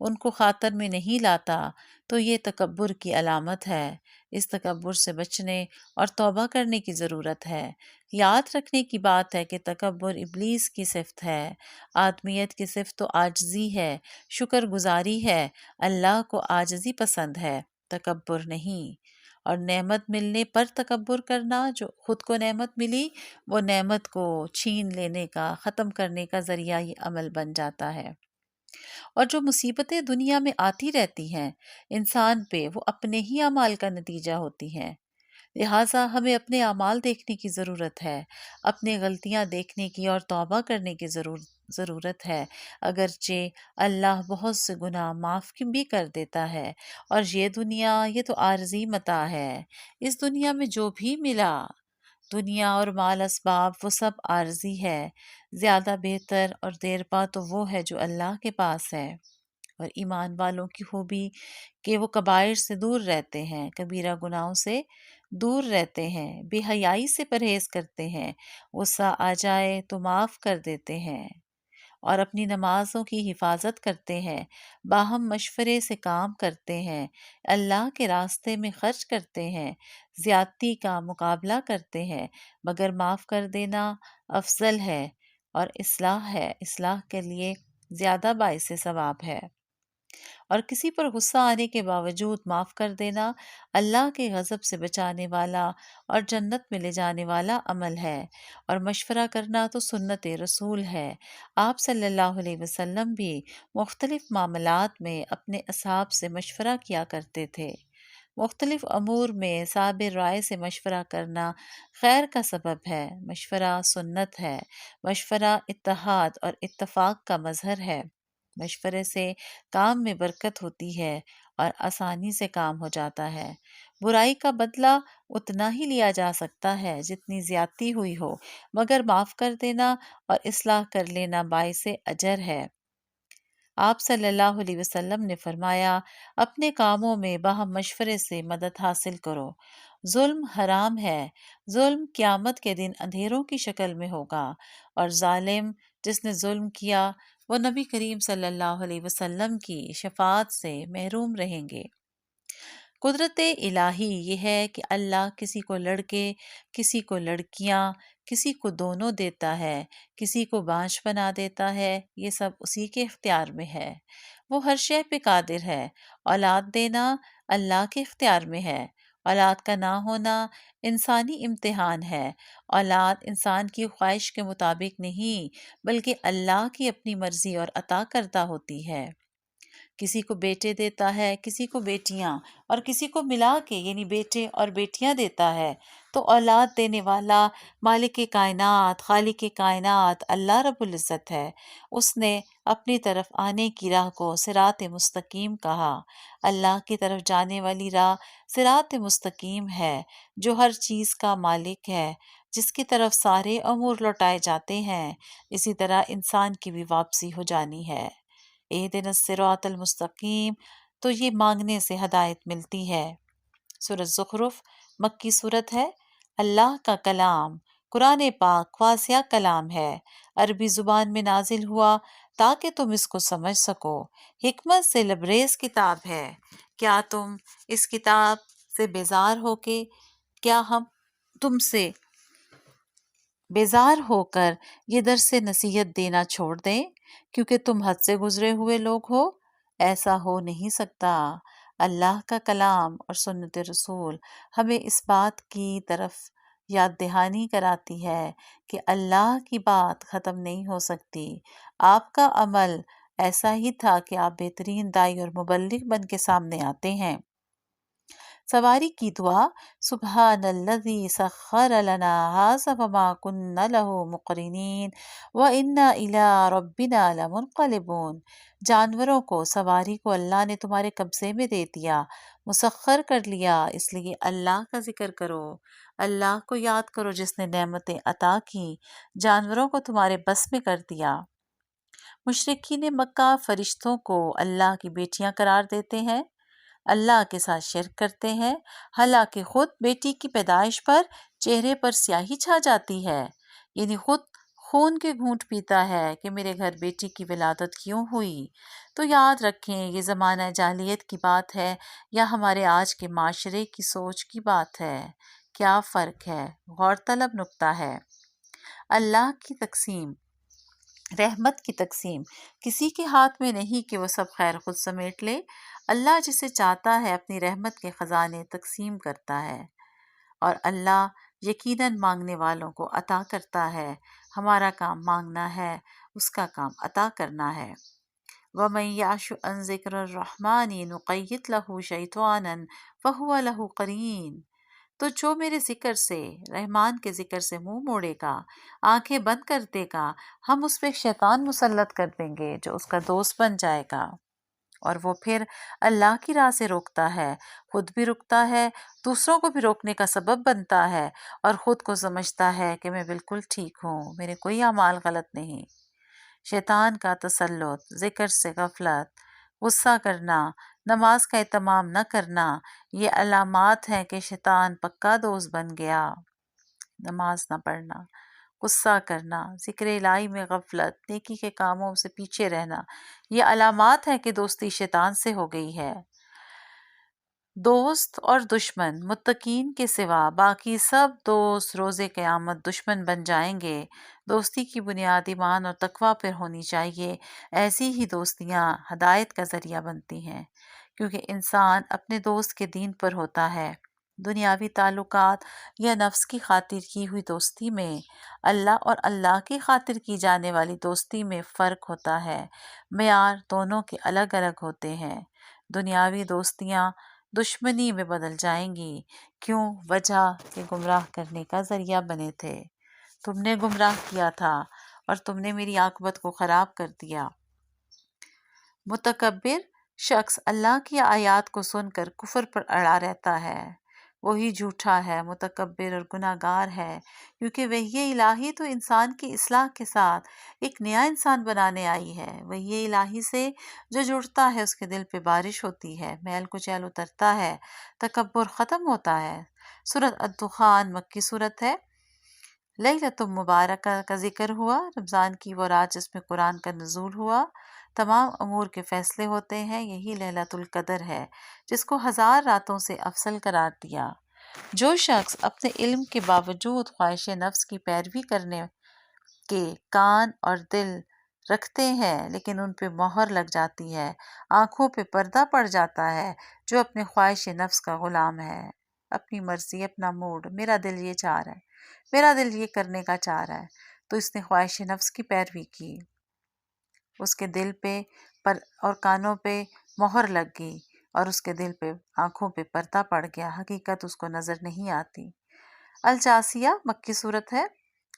ان کو خاطر میں نہیں لاتا تو یہ تکبر کی علامت ہے۔ اس تکبر سے بچنے اور توبہ کرنے کی ضرورت ہے۔ یاد رکھنے کی بات ہے کہ تکبر ابلیس کی صفت ہے۔ آدمیت کی صفت تو عاجزی ہے، شکر گزاری ہے، اللہ کو عاجزی پسند ہے، تکبر نہیں۔ اور نعمت ملنے پر تکبر کرنا، جو خود کو نعمت ملی وہ نعمت کو چھین لینے کا، ختم کرنے کا ذریعہ یہ عمل بن جاتا ہے۔ اور جو مصیبتیں دنیا میں آتی رہتی ہیں انسان پہ، وہ اپنے ہی اعمال کا نتیجہ ہوتی ہیں۔ لہٰذا ہمیں اپنے اعمال دیکھنے کی ضرورت ہے، اپنی غلطیاں دیکھنے کی اور توبہ کرنے کی ضرورت ہے۔ اگرچہ اللہ بہت سے گناہ معاف بھی کر دیتا ہے، اور یہ دنیا یہ تو عارضی متاع ہے۔ اس دنیا میں جو بھی ملا، دنیا اور مال اسباب، وہ سب عارضی ہے۔ زیادہ بہتر اور دیر پا تو وہ ہے جو اللہ کے پاس ہے۔ اور ایمان والوں کی خوبی کہ وہ کبائر سے دور رہتے ہیں، کبیرہ گناہوں سے دور رہتے ہیں، بے حیائی سے پرہیز کرتے ہیں، غصہ آ جائے تو معاف کر دیتے ہیں، اور اپنی نمازوں کی حفاظت کرتے ہیں، باہم مشورے سے کام کرتے ہیں، اللہ کے راستے میں خرچ کرتے ہیں، زیادتی کا مقابلہ کرتے ہیں، مگر معاف کر دینا افضل ہے اور اصلاح کے لیے زیادہ باعث ثواب ہے۔ اور کسی پر غصہ آنے کے باوجود معاف کر دینا اللہ کے غضب سے بچانے والا اور جنت میں لے جانے والا عمل ہے۔ اور مشورہ کرنا تو سنت رسول ہے۔ آپ صلی اللہ علیہ وسلم بھی مختلف معاملات میں اپنے اصحاب سے مشورہ کیا کرتے تھے۔ مختلف امور میں صابر رائے سے مشورہ کرنا خیر کا سبب ہے۔ مشورہ سنت ہے۔ مشورہ اتحاد اور اتفاق کا مظہر ہے۔ مشورے سے کام میں برکت ہوتی ہے اور آسانی سے کام ہو جاتا ہے۔ برائی کا بدلہ اتنا ہی لیا جا سکتا ہے جتنی زیادتی ہوئی ہو، مگر معاف کر دینا اور اصلاح کر لینا باعث اجر ہے۔ آپ صلی اللہ علیہ وسلم نے فرمایا، اپنے کاموں میں باہم مشورے سے مدد حاصل کرو۔ ظلم حرام ہے۔ ظلم قیامت کے دن اندھیروں کی شکل میں ہوگا، اور ظالم جس نے ظلم کیا وہ نبی کریم صلی اللہ علیہ وسلم کی شفاعت سے محروم رہیں گے۔ قدرت الہی یہ ہے کہ اللہ کسی کو لڑکے، کسی کو لڑکیاں، کسی کو دونوں دیتا ہے، کسی کو بانجھ بنا دیتا ہے، یہ سب اسی کے اختیار میں ہے۔ وہ ہر شے پہ قادر ہے۔ اولاد دینا اللہ کے اختیار میں ہے۔ اولاد کا نہ ہونا انسانی امتحان ہے۔ اولاد انسان کی خواہش کے مطابق نہیں، بلکہ اللہ کی اپنی مرضی اور عطا کردہ ہوتی ہے۔ کسی کو بیٹے دیتا ہے، کسی کو بیٹیاں، اور کسی کو ملا کے یعنی بیٹے اور بیٹیاں دیتا ہے۔ تو اولاد دینے والا مالک کائنات، خالق کائنات اللہ رب العزت ہے۔ اس نے اپنی طرف آنے کی راہ کو صراط مستقیم کہا۔ اللہ کی طرف جانے والی راہ صراط مستقیم ہے، جو ہر چیز کا مالک ہے، جس کی طرف سارے امور لوٹائے جاتے ہیں۔ اسی طرح انسان کی بھی واپسی ہو جانی ہے۔ اہدنا الصراط المستقیم، تو یہ مانگنے سے ہدایت ملتی ہے۔ سورۃ زخرف مکی صورت ہے۔ اللہ کا کلام قرآن پاک واضح کلام ہے، عربی زبان میں نازل ہوا تاکہ تم اس کو سمجھ سکو۔ حکمت سے لبریز کتاب ہے۔ کیا تم اس کتاب سے بیزار ہو کے کیا ہم تم سے بیزار ہو کر یہ درس نصیحت دینا چھوڑ دیں کیونکہ تم حد سے گزرے ہوئے لوگ ہو؟ ایسا ہو نہیں سکتا۔ اللہ کا کلام اور سنت رسول ہمیں اس بات کی طرف یاد دہانی کراتی ہے کہ اللہ کی بات ختم نہیں ہو سکتی۔ آپ کا عمل ایسا ہی تھا کہ آپ بہترین داعی اور مبلغ بن کے سامنے آتے ہیں۔ سواری کی دعا، سبحان الذی سخر لنا ھذا وما کنا لہ مقرنین وانا الی ربنا لمنقلبون۔ جانوروں کو، سواری کو اللہ نے تمہارے قبضے میں دے دیا، مسخر کر لیا، اس لیے اللہ کا ذکر کرو، اللہ کو یاد کرو جس نے نعمتیں عطا کی، جانوروں کو تمہارے بس میں کر دیا۔ مشرکین مکہ فرشتوں کو اللہ کی بیٹیاں قرار دیتے ہیں، اللہ کے ساتھ شرک کرتے ہیں، حالانکہ خود بیٹی کی پیدائش پر چہرے پر سیاہی چھا جاتی ہے، یعنی خون کے گھونٹ پیتا ہے کہ میرے گھر بیٹی کی ولادت کیوں ہوئی، تو یاد رکھیں یہ زمانہ جاہلیت کی بات ہے یا ہمارے آج کے معاشرے کی سوچ کی بات ہے۔ کیا فرق ہے؟ غور طلب نکتہ ہے۔ اللہ کی تقسیم، رحمت کی تقسیم کسی کے ہاتھ میں نہیں کہ وہ سب خیر خود سمیٹ لے۔ اللہ جسے چاہتا ہے اپنی رحمت کے خزانے تقسیم کرتا ہے، اور اللہ یقیناً مانگنے والوں کو عطا کرتا ہے۔ ہمارا کام مانگنا ہے، اس کا کام عطا کرنا ہے۔ وَمَن يَعْشُ عَن ذِكْرِ الرَّحْمَنِ نُقَيِّضْ لَهُ شَيْطَانًا فَهُوَ لَهُ قَرِينٌ، تو جو میرے ذکر سے، رحمان کے ذکر سے منہ موڑے گا، آنکھیں بند کر دے گا، ہم اس پہ شیطان مسلط کر دیں گے جو اس کا دوست بن جائے گا، اور وہ پھر اللہ کی راہ سے روکتا ہے، خود بھی رکتا ہے، دوسروں کو بھی روکنے کا سبب بنتا ہے، اور خود کو سمجھتا ہے کہ میں بالکل ٹھیک ہوں، میرے کوئی اعمال غلط نہیں۔ شیطان کا تسلط، ذکر سے غفلت، غصہ کرنا، نماز کا اہتمام نہ کرنا، یہ علامات ہیں کہ شیطان پکا دوست بن گیا۔ نماز نہ پڑھنا، غصہ کرنا، ذکر الہی میں غفلت، نیکی کے کاموں سے پیچھے رہنا، یہ علامات ہیں کہ دوستی شیطان سے ہو گئی ہے۔ دوست اور دشمن، متقین کے سوا باقی سب دوست روز قیامت دشمن بن جائیں گے۔ دوستی کی بنیاد ایمان اور تقوی پر ہونی چاہیے۔ ایسی ہی دوستیاں ہدایت کا ذریعہ بنتی ہیں، کیونکہ انسان اپنے دوست کے دین پر ہوتا ہے۔ دنیاوی تعلقات یا نفس کی خاطر کی ہوئی دوستی میں، اللہ اور اللہ کی خاطر کی جانے والی دوستی میں فرق ہوتا ہے۔ معیار دونوں کے الگ الگ ہوتے ہیں۔ دنیاوی دوستیاں دشمنی میں بدل جائیں گی۔ کیوں؟ وجہ کہ گمراہ کرنے کا ذریعہ بنے تھے۔ تم نے گمراہ کیا تھا اور تم نے میری عاقبت کو خراب کر دیا۔ متکبر شخص اللہ کی آیات کو سن کر کفر پر اڑا رہتا ہے، وہی جھوٹا ہے، متکبر اور گناہ گار ہے، کیونکہ وحی الہی تو انسان کی اصلاح کے ساتھ ایک نیا انسان بنانے آئی ہے۔ وحی الہی سے جو جڑتا ہے اس کے دل پہ بارش ہوتی ہے، میل کچیل اترتا ہے، تکبر ختم ہوتا ہے۔ سورۃ الدخان مکی سورت ہے۔ لیلۃ مبارکہ کا ذکر ہوا، رمضان کی وہ رات جس میں قرآن کا نزول ہوا، تمام امور کے فیصلے ہوتے ہیں، یہی لیلۃ القدر ہے جس کو 1000 راتوں سے افضل قرار دیا۔ جو شخص اپنے علم کے باوجود خواہش نفس کی پیروی کرنے کے کان اور دل رکھتے ہیں لیکن ان پہ مہر لگ جاتی ہے، آنکھوں پہ پردہ پڑ جاتا ہے، جو اپنے خواہش نفس کا غلام ہے، اپنی مرضی، اپنا موڈ، میرا دل یہ چاہ رہا ہے، میرا دل یہ کرنے کا چاہ رہا ہے، تو اس نے خواہش نفس کی پیروی کی، اس کے دل پہ اور کانوں پہ مہر لگ گئی، اور اس کے دل پہ، آنکھوں پہ پردہ پڑ گیا، حقیقت اس کو نظر نہیں آتی۔ الجاسیہ مکی صورت ہے۔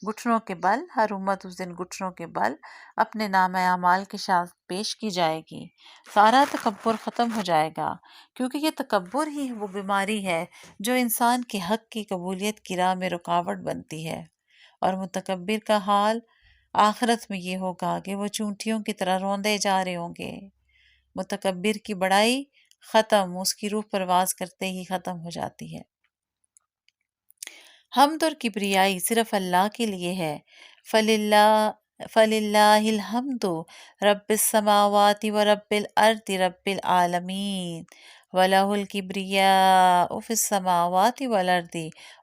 گھٹنوں کے بل، ہر امت اس دن گھٹنوں کے بل اپنے نامہ اعمال کے ساتھ پیش کی جائے گی۔ سارا تکبر ختم ہو جائے گا، کیونکہ یہ تکبر ہی وہ بیماری ہے جو انسان کے حق کی قبولیت کی راہ میں رکاوٹ بنتی ہے، اور متکبر کا حال آخرت میں یہ ہوگا کہ وہ چونٹیوں کی طرح روندے جا رہے ہوں گے۔ متکبر کی بڑائی ختم، اس کی روح پرواز کرتے ہی ختم ہو جاتی ہے۔ حمد اور کبریائی صرف اللہ کے لیے ہے۔ فَلِلَّهِ الْحَمْدُ رَبِّ السَّمَاوَاتِ وَرَبِّ الْأَرْضِ رَبِّ الْعَالَمِينَ وَلَهُ الْكِبْرِيَاءُ فِي السَّمَاوَاتِ وَالْأَرْضِ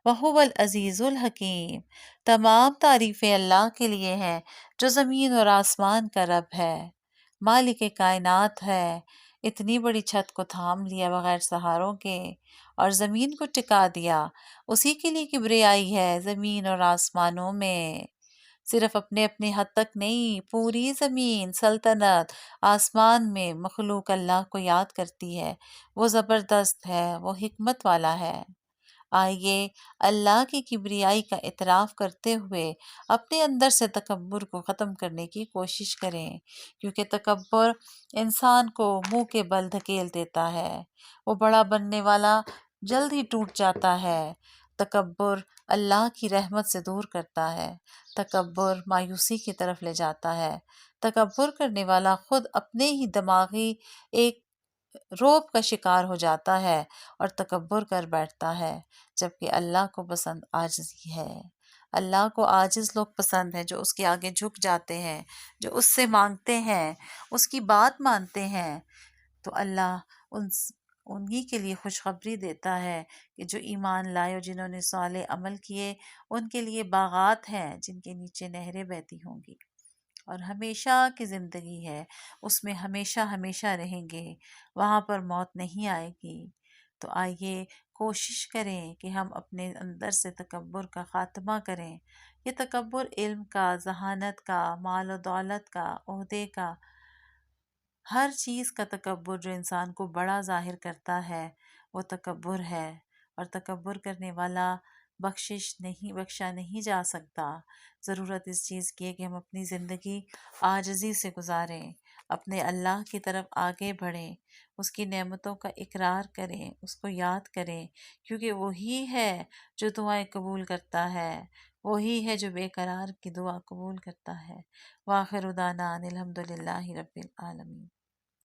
وَهُوَ الْعَزِيزُ الْحَكِيمُ۔ تمام تعریفیں اللہ کے لیے ہیں جو زمین اور آسمان کا رب ہے، مالک کائنات ہے۔ اتنی بڑی چھت کو تھام لیا بغیر سہاروں کے، اور زمین کو ٹکا دیا، اسی کے لیے کبریائی ہے زمین اور آسمانوں میں۔ صرف اپنے اپنے حد تک نہیں، پوری زمین، سلطنت، آسمان میں مخلوق اللہ کو یاد کرتی ہے۔ وہ زبردست ہے، وہ حکمت والا ہے۔ آئیے اللہ کی کبریائی کا اعتراف کرتے ہوئے اپنے اندر سے تکبر کو ختم کرنے کی کوشش کریں، کیونکہ تکبر انسان کو منہ کے بل دھکیل دیتا ہے، وہ بڑا بننے والا جلد ہی ٹوٹ جاتا ہے۔ تکبر اللہ کی رحمت سے دور کرتا ہے، تکبر مایوسی کی طرف لے جاتا ہے۔ تکبر کرنے والا خود اپنے ہی دماغی ایک روب کا شکار ہو جاتا ہے اور تکبر کر بیٹھتا ہے، جبکہ اللہ کو پسند عاجزی ہے۔ اللہ کو عاجز لوگ پسند ہیں، جو اس کے آگے جھک جاتے ہیں، جو اس سے مانگتے ہیں، اس کی بات مانتے ہیں۔ تو اللہ انہی کے لیے خوشخبری دیتا ہے کہ جو ایمان لائے اور جنہوں نے صالح عمل کیے، ان کے لیے باغات ہیں جن کے نیچے نہریں بہتی ہوں گی، اور ہمیشہ کی زندگی ہے، اس میں ہمیشہ ہمیشہ رہیں گے، وہاں پر موت نہیں آئے گی۔ تو آئیے کوشش کریں کہ ہم اپنے اندر سے تکبر کا خاتمہ کریں۔ یہ تکبر علم کا، ذہانت کا، مال و دولت کا، عہدے کا، ہر چیز کا تکبر جو انسان کو بڑا ظاہر کرتا ہے وہ تکبر ہے، اور تکبر کرنے والا بخشا نہیں جا سکتا۔ ضرورت اس چیز کی ہے کہ ہم اپنی زندگی عاجزی سے گزاریں، اپنے اللہ کی طرف آگے بڑھیں، اس کی نعمتوں کا اقرار کریں، اس کو یاد کریں، کیونکہ وہی ہے جو دعائیں قبول کرتا ہے، وہی ہے جو بے قرار کی دعا قبول کرتا ہے۔ وآخر دعوانا ان الحمد للہ رب العالمین۔